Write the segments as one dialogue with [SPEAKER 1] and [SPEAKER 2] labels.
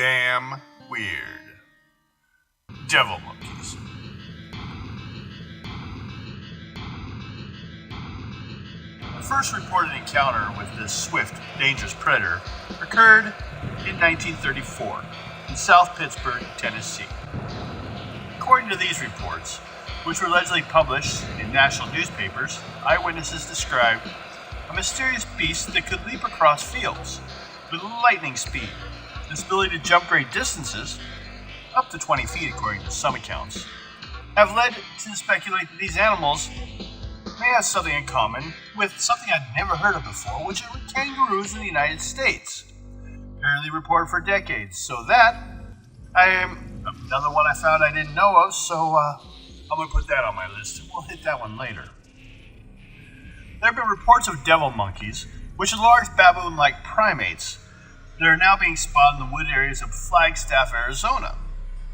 [SPEAKER 1] damn weird. Devil monkeys. The first reported encounter with this swift, dangerous predator occurred in 1934 in South Pittsburgh, Tennessee. According to these reports, which were allegedly published in national newspapers, eyewitnesses described a mysterious beast that could leap across fields with lightning speed. This ability to jump great distances, up to 20 feet according to some accounts, have led to speculate that these animals may have something in common with something I'd never heard of before, which are kangaroos in the United States. Apparently reported for decades. So that, another one I found I didn't know of, so I'm going to put that on my list, and we'll hit that one later. There have been reports of devil monkeys, which are large baboon-like primates that are now being spotted in the wood areas of Flagstaff, Arizona.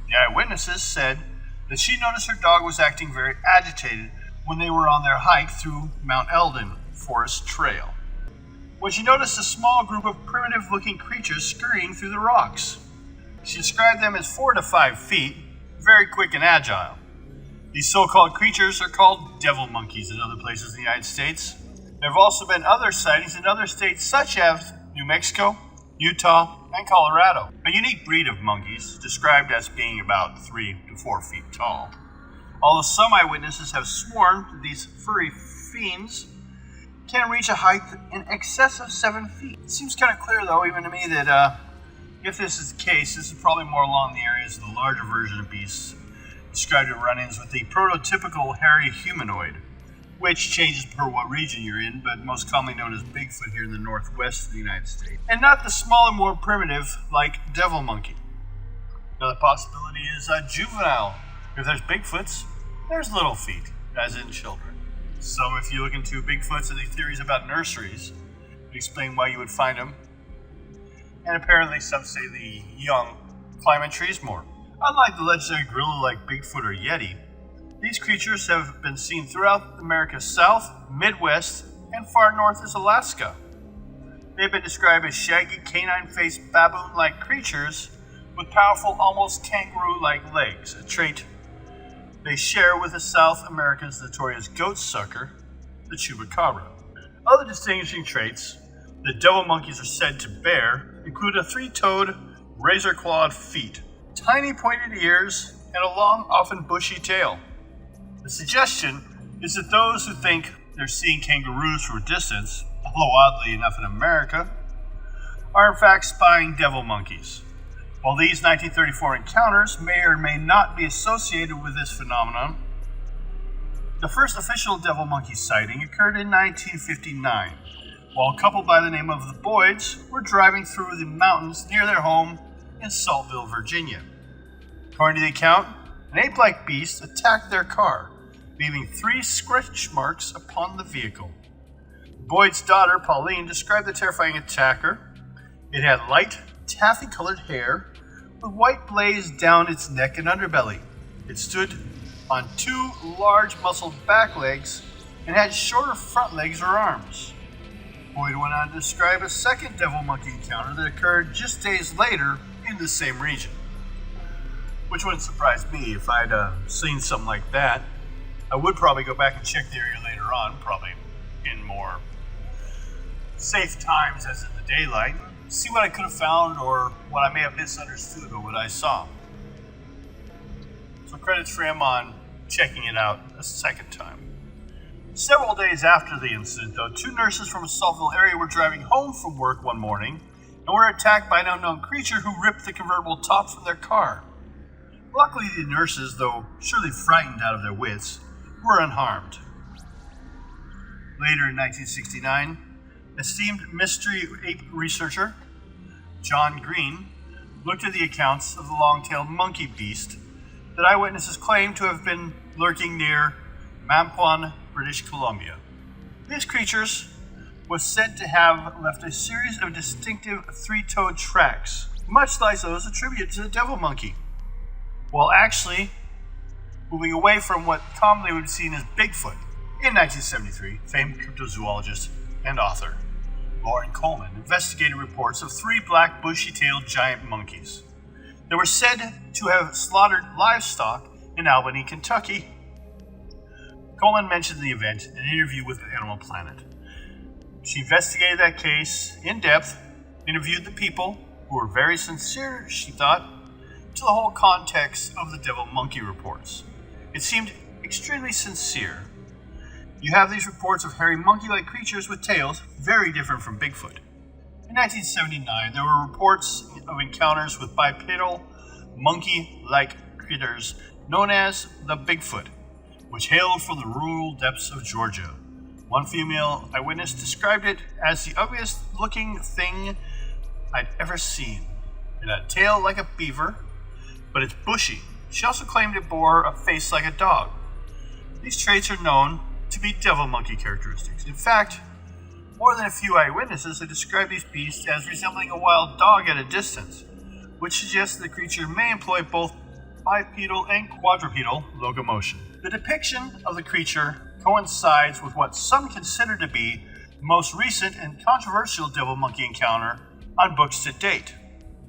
[SPEAKER 1] The eyewitnesses said that she noticed her dog was acting very agitated when they were on their hike through Mount Eldon Forest Trail, when she noticed a small group of primitive-looking creatures scurrying through the rocks. She described them as 4 to 5 feet, very quick and agile. These so-called creatures are called devil monkeys in other places in the United States. There have also been other sightings in other states such as New Mexico, Utah, and Colorado. A unique breed of monkeys, described as being about 3 to 4 feet tall. Although some eyewitnesses have sworn that these furry fiends can reach a height in excess of 7 feet. It seems kind of clear, though, even to me, that if this is the case, this is probably more along the areas of the larger version of beasts, described in run-ins with the prototypical hairy humanoid, which changes per what region you're in, but most commonly known as Bigfoot here in the northwest of the United States, and not the smaller, more primitive, like devil monkey. Another possibility is juvenile. If there's Bigfoots, there's little feet, as in children. So if you look into Bigfoots and the theories about nurseries, we explain why you would find them. And apparently some say the young climb in trees more. Unlike the legendary gorilla like Bigfoot or Yeti, these creatures have been seen throughout America's South, Midwest, and far north as Alaska. They've been described as shaggy canine-faced baboon-like creatures with powerful, almost kangaroo-like legs, a trait they share with the South America's notorious goat sucker, the chupacabra. Other distinguishing traits that devil monkeys are said to bear include a 3-toed, razor-clawed feet, tiny pointed ears, and a long, often bushy tail. The suggestion is that those who think they're seeing kangaroos from a distance, although oddly enough in America, are in fact spying devil monkeys. While these 1934 encounters may or may not be associated with this phenomenon, the first official devil monkey sighting occurred in 1959, while a couple by the name of the Boyds were driving through the mountains near their home in Saltville, Virginia. According to the account, an ape-like beast attacked their car, leaving 3 scratch marks upon the vehicle. Boyd's daughter, Pauline, described the terrifying attacker. It had light, taffy-colored hair with white blaze down its neck and underbelly. It stood on 2 large muscled back legs and had shorter front legs or arms. Boyd went on to describe a second devil monkey encounter that occurred just days later in the same region. Which wouldn't surprise me if I'd seen something like that. I would probably go back and check the area later on, probably in more safe times as in the daylight, see what I could have found or what I may have misunderstood or what I saw. So credits for him on checking it out a second time. Several days after the incident, though, 2 nurses from a Saltville area were driving home from work one morning and were attacked by an unknown creature who ripped the convertible top from their car. Luckily, the nurses, though surely frightened out of their wits, were unharmed. Later in 1969, esteemed mystery ape researcher John Green looked at the accounts of the long-tailed monkey beast that eyewitnesses claim to have been lurking near Mamquon, British Columbia. These creatures was said to have left a series of distinctive 3-toed tracks, much like those attributed to the devil monkey, while actually moving away from what commonly would be seen as Bigfoot. In 1973, famed cryptozoologist and author Loren Coleman investigated reports of 3 black bushy-tailed giant monkeys. They were said to have slaughtered livestock in Albany, Kentucky. Coleman mentioned the event in an interview with Animal Planet. She investigated that case in depth, interviewed the people, who were very sincere, she thought, to the whole context of the devil monkey reports. It seemed extremely sincere. You have these reports of hairy monkey-like creatures with tails very different from Bigfoot. In 1979, there were reports of encounters with bipedal monkey-like critters known as the Bigfoot, which hailed from the rural depths of Georgia. One female eyewitness described it as the ugliest looking thing I'd ever seen. It had a tail like a beaver, but it's bushy. She also claimed it bore a face like a dog. These traits are known to be devil monkey characteristics. In fact, more than a few eyewitnesses have described these beasts as resembling a wild dog at a distance, which suggests the creature may employ both bipedal and quadrupedal locomotion. The depiction of the creature coincides with what some consider to be the most recent and controversial devil monkey encounter on books to date.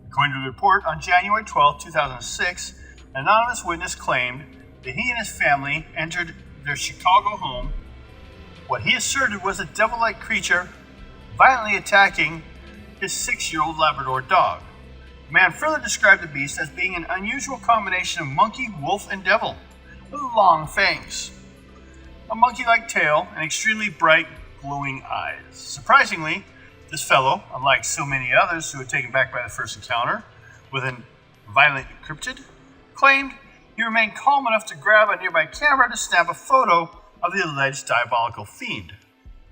[SPEAKER 1] According to the report, on January 12, 2006, an anonymous witness claimed that he and his family entered their Chicago home. What he asserted was a devil-like creature violently attacking his 6-year-old Labrador dog. The man further described the beast as being an unusual combination of monkey, wolf, and devil, with long fangs, a monkey-like tail, and extremely bright, glowing eyes. Surprisingly, this fellow, unlike so many others who were taken back by the first encounter with a violent cryptid, claimed he remained calm enough to grab a nearby camera to snap a photo of the alleged diabolical fiend.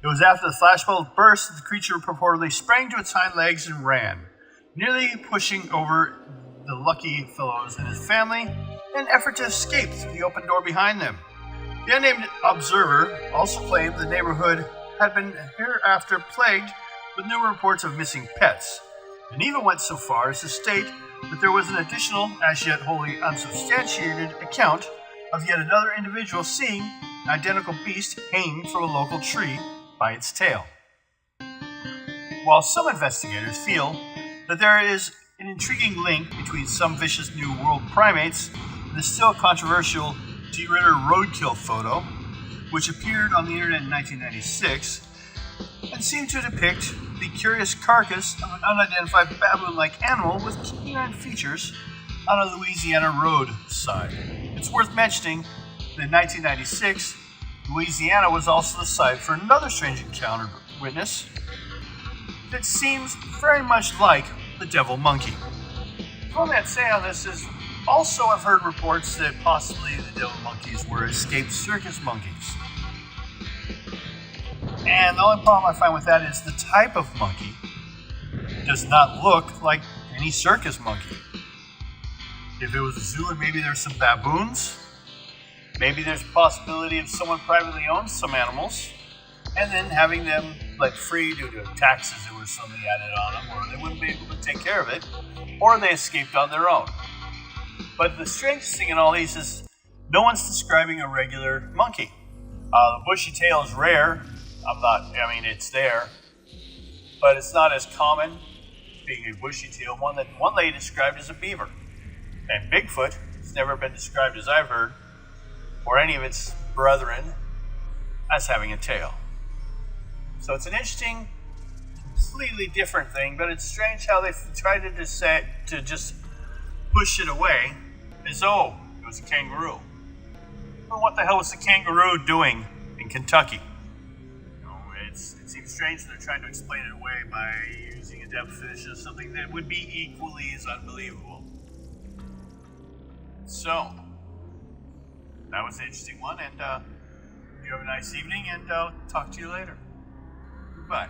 [SPEAKER 1] It was after the flashbulb burst that the creature purportedly sprang to its hind legs and ran, nearly pushing over the lucky fellows and his family in an effort to escape through the open door behind them. The unnamed observer also claimed the neighborhood had been hereafter plagued with numerous reports of missing pets, and even went so far as to state that there was an additional, as yet wholly unsubstantiated, account of yet another individual seeing an identical beast hanging from a local tree by its tail. While some investigators feel that there is an intriguing link between some vicious New World primates and the still controversial D. Ritter roadkill photo, which appeared on the internet in 1996, and seemed to depict the curious carcass of an unidentified baboon-like animal with canine features on a Louisiana roadside. It's worth mentioning that in 1996, Louisiana was also the site for another strange encounter witness that seems very much like the devil monkey. What I'd say on this is, also I've heard reports that possibly the devil monkeys were escaped circus monkeys. And the only problem I find with that is the type of monkey does not look like any circus monkey. If it was a zoo and maybe there's some baboons, maybe there's a possibility of someone privately owns some animals and then having them let free due to taxes that were suddenly added on them, or they wouldn't be able to take care of it, or they escaped on their own. But the strangest thing in all these is no one's describing a regular monkey. The bushy tail is rare. It's there, but it's not as common being a bushy tail. One lady described as a beaver. And Bigfoot has never been described, as I've heard, or any of its brethren, as having a tail. So it's an interesting, completely different thing, but it's strange how they tried to just push it away as though it was a kangaroo. Well, what the hell was the kangaroo doing in Kentucky? It seems strange that they're trying to explain it away by using a definition of something that would be equally as unbelievable. So, that was an interesting one, and you have a nice evening, and I'll talk to you later. Goodbye.